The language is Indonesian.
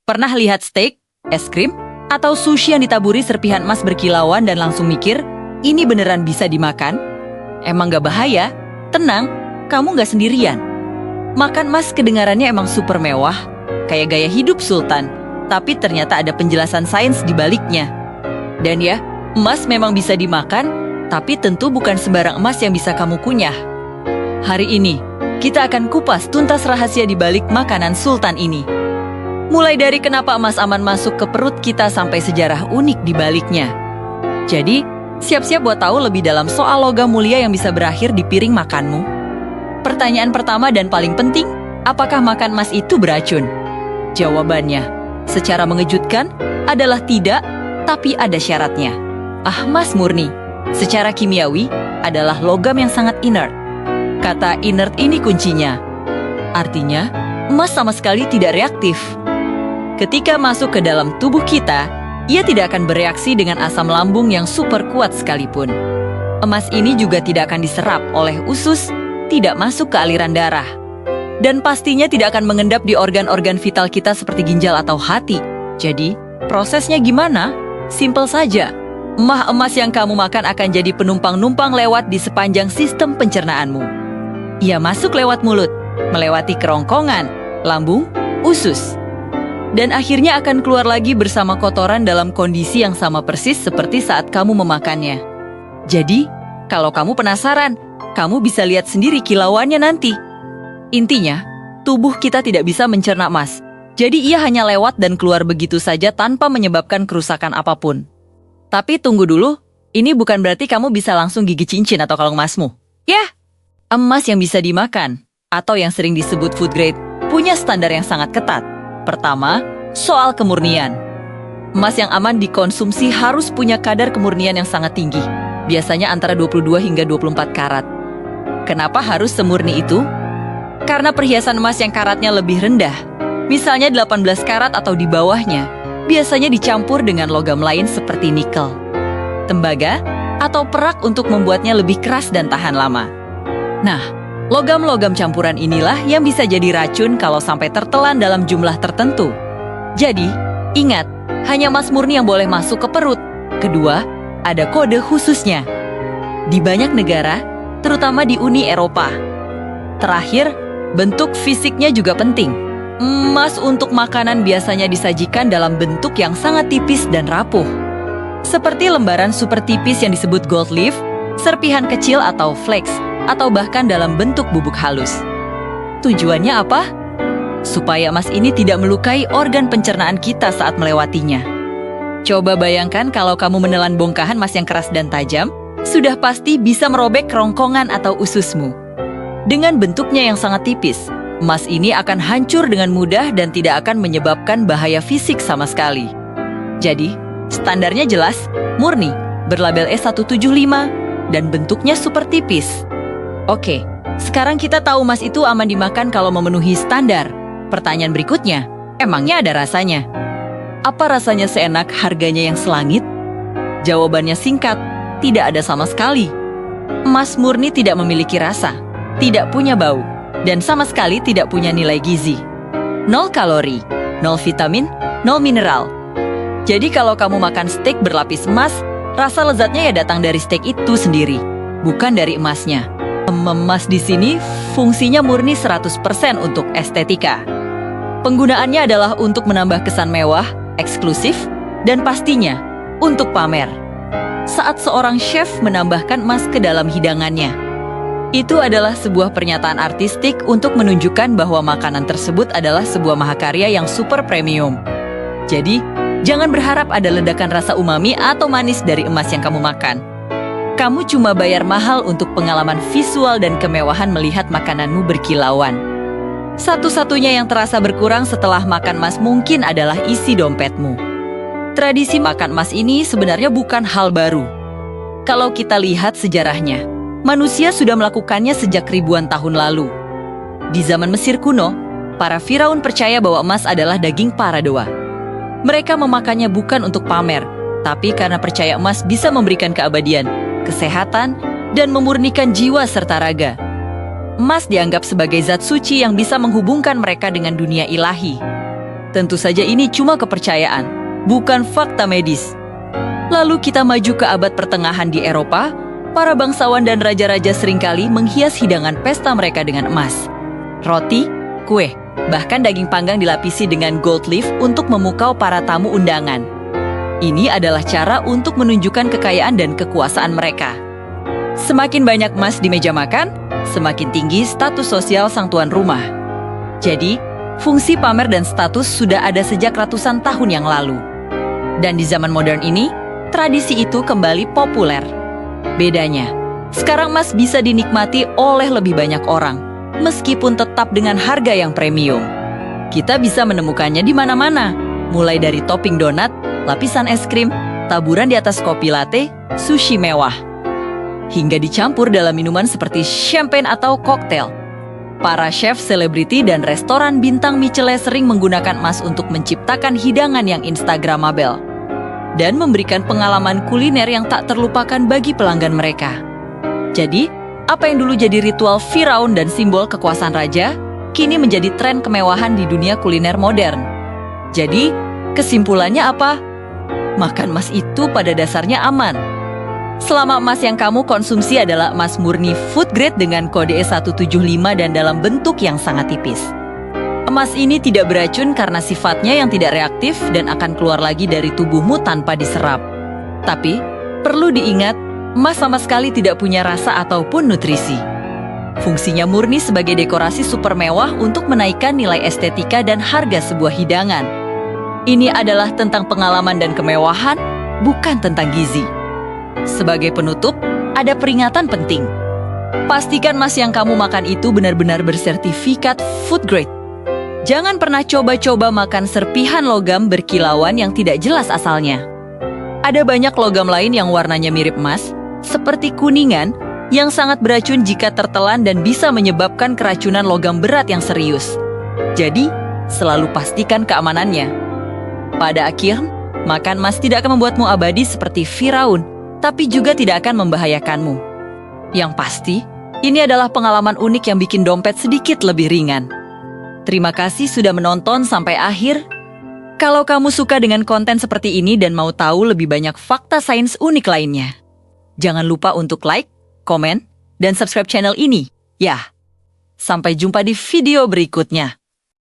Pernah lihat steak, es krim, atau sushi yang ditaburi serpihan emas berkilauan dan langsung mikir, ini beneran bisa dimakan? Emang gak bahaya? Tenang, kamu gak sendirian. Makan emas kedengarannya emang super mewah, kayak gaya hidup sultan, tapi ternyata ada penjelasan sains di baliknya. Dan ya, emas memang bisa dimakan, tapi tentu bukan sembarang emas yang bisa kamu kunyah. Hari ini, kita akan kupas tuntas rahasia di balik makanan sultan ini. Mulai dari kenapa emas aman masuk ke perut kita sampai sejarah unik di baliknya. Jadi, siap-siap buat tahu lebih dalam soal logam mulia yang bisa berakhir di piring makanmu. Pertanyaan pertama dan paling penting, apakah makan emas itu beracun? Jawabannya, secara mengejutkan, adalah tidak, tapi ada syaratnya. Emas murni, secara kimiawi, adalah logam yang sangat inert. Kata inert ini kuncinya. Artinya, emas sama sekali tidak reaktif. Ketika masuk ke dalam tubuh kita, ia tidak akan bereaksi dengan asam lambung yang super kuat sekalipun. Emas ini juga tidak akan diserap oleh usus, tidak masuk ke aliran darah. Dan pastinya tidak akan mengendap di organ-organ vital kita seperti ginjal atau hati. Jadi, prosesnya gimana? Simpel saja. Emas yang kamu makan akan jadi penumpang-numpang lewat di sepanjang sistem pencernaanmu. Ia masuk lewat mulut, melewati kerongkongan, lambung, usus. Dan akhirnya akan keluar lagi bersama kotoran dalam kondisi yang sama persis seperti saat kamu memakannya. Jadi, kalau kamu penasaran, kamu bisa lihat sendiri kilauannya nanti. Intinya, tubuh kita tidak bisa mencerna emas. Jadi ia hanya lewat dan keluar begitu saja tanpa menyebabkan kerusakan apapun. Tapi tunggu dulu, ini bukan berarti kamu bisa langsung gigit cincin atau kalung emasmu. Ya, emas yang bisa dimakan, atau yang sering disebut food grade, punya standar yang sangat ketat. Pertama, soal kemurnian. Emas yang aman dikonsumsi harus punya kadar kemurnian yang sangat tinggi, biasanya antara 22 hingga 24 karat. Kenapa harus semurni itu? Karena perhiasan emas yang karatnya lebih rendah, misalnya 18 karat atau di bawahnya, biasanya dicampur dengan logam lain seperti nikel, tembaga, atau perak untuk membuatnya lebih keras dan tahan lama. Nah, logam-logam campuran inilah yang bisa jadi racun kalau sampai tertelan dalam jumlah tertentu. Jadi, ingat, hanya emas murni yang boleh masuk ke perut. Kedua, ada kode khususnya. Di banyak negara, terutama di Uni Eropa. Terakhir, bentuk fisiknya juga penting. Emas untuk makanan biasanya disajikan dalam bentuk yang sangat tipis dan rapuh. Seperti lembaran super tipis yang disebut gold leaf, serpihan kecil atau flakes, atau bahkan dalam bentuk bubuk halus. Tujuannya apa? Supaya emas ini tidak melukai organ pencernaan kita saat melewatinya. Coba bayangkan kalau kamu menelan bongkahan emas yang keras dan tajam, sudah pasti bisa merobek kerongkongan atau ususmu. Dengan bentuknya yang sangat tipis, emas ini akan hancur dengan mudah dan tidak akan menyebabkan bahaya fisik sama sekali. Jadi, standarnya jelas, murni, berlabel E175, dan bentuknya super tipis. Oke, sekarang kita tahu emas itu aman dimakan kalau memenuhi standar. Pertanyaan berikutnya, emangnya ada rasanya? Apa rasanya seenak harganya yang selangit? Jawabannya singkat, tidak ada sama sekali. Emas murni tidak memiliki rasa, tidak punya bau, dan sama sekali tidak punya nilai gizi. 0 kalori, 0 vitamin, 0 mineral. Jadi kalau kamu makan steak berlapis emas, rasa lezatnya ya datang dari steak itu sendiri, bukan dari emasnya. Emas di sini fungsinya murni 100% untuk estetika. Penggunaannya adalah untuk menambah kesan mewah, eksklusif, dan pastinya untuk pamer. Saat seorang chef menambahkan emas ke dalam hidangannya, itu adalah sebuah pernyataan artistik untuk menunjukkan bahwa makanan tersebut adalah sebuah mahakarya yang super premium. Jadi, jangan berharap ada ledakan rasa umami atau manis dari emas yang kamu makan. Kamu cuma bayar mahal untuk pengalaman visual dan kemewahan melihat makananmu berkilauan. Satu-satunya yang terasa berkurang setelah makan emas mungkin adalah isi dompetmu. Tradisi makan emas ini sebenarnya bukan hal baru. Kalau kita lihat sejarahnya, manusia sudah melakukannya sejak ribuan tahun lalu. Di zaman Mesir kuno, para Firaun percaya bahwa emas adalah daging para dewa. Mereka memakannya bukan untuk pamer, tapi karena percaya emas bisa memberikan keabadian, kesehatan, dan memurnikan jiwa serta raga. Emas dianggap sebagai zat suci yang bisa menghubungkan mereka dengan dunia ilahi. Tentu saja ini cuma kepercayaan, bukan fakta medis. Lalu kita maju ke abad pertengahan di Eropa, para bangsawan dan raja-raja seringkali menghias hidangan pesta mereka dengan emas. Roti, kue, bahkan daging panggang dilapisi dengan gold leaf untuk memukau para tamu undangan. Ini adalah cara untuk menunjukkan kekayaan dan kekuasaan mereka. Semakin banyak emas di meja makan, semakin tinggi status sosial sang tuan rumah. Jadi, fungsi pamer dan status sudah ada sejak ratusan tahun yang lalu. Dan di zaman modern ini, tradisi itu kembali populer. Bedanya, sekarang emas bisa dinikmati oleh lebih banyak orang, meskipun tetap dengan harga yang premium. Kita bisa menemukannya di mana-mana, mulai dari topping donat, lapisan es krim, taburan di atas kopi latte, sushi mewah, hingga dicampur dalam minuman seperti champagne atau koktail. Para chef selebriti dan restoran bintang Michelin sering menggunakan emas untuk menciptakan hidangan yang instagramable dan memberikan pengalaman kuliner yang tak terlupakan bagi pelanggan mereka. Jadi, apa yang dulu jadi ritual Firaun dan simbol kekuasaan raja, kini menjadi tren kemewahan di dunia kuliner modern. Jadi, kesimpulannya apa? Makan emas itu pada dasarnya aman. Selama emas yang kamu konsumsi adalah emas murni food grade dengan kode E175 dan dalam bentuk yang sangat tipis. Emas ini tidak beracun karena sifatnya yang tidak reaktif dan akan keluar lagi dari tubuhmu tanpa diserap. Tapi, perlu diingat, emas sama sekali tidak punya rasa ataupun nutrisi. Fungsinya murni sebagai dekorasi super mewah untuk menaikkan nilai estetika dan harga sebuah hidangan. Ini adalah tentang pengalaman dan kemewahan, bukan tentang gizi. Sebagai penutup, ada peringatan penting. Pastikan emas yang kamu makan itu benar-benar bersertifikat food grade. Jangan pernah coba-coba makan serpihan logam berkilauan yang tidak jelas asalnya. Ada banyak logam lain yang warnanya mirip emas, seperti kuningan, yang sangat beracun jika tertelan dan bisa menyebabkan keracunan logam berat yang serius. Jadi, selalu pastikan keamanannya. Pada akhirnya, makan emas tidak akan membuatmu abadi seperti Firaun, tapi juga tidak akan membahayakanmu. Yang pasti, ini adalah pengalaman unik yang bikin dompet sedikit lebih ringan. Terima kasih sudah menonton sampai akhir. Kalau kamu suka dengan konten seperti ini dan mau tahu lebih banyak fakta sains unik lainnya, jangan lupa untuk like, komen, dan subscribe channel ini. Ya, sampai jumpa di video berikutnya.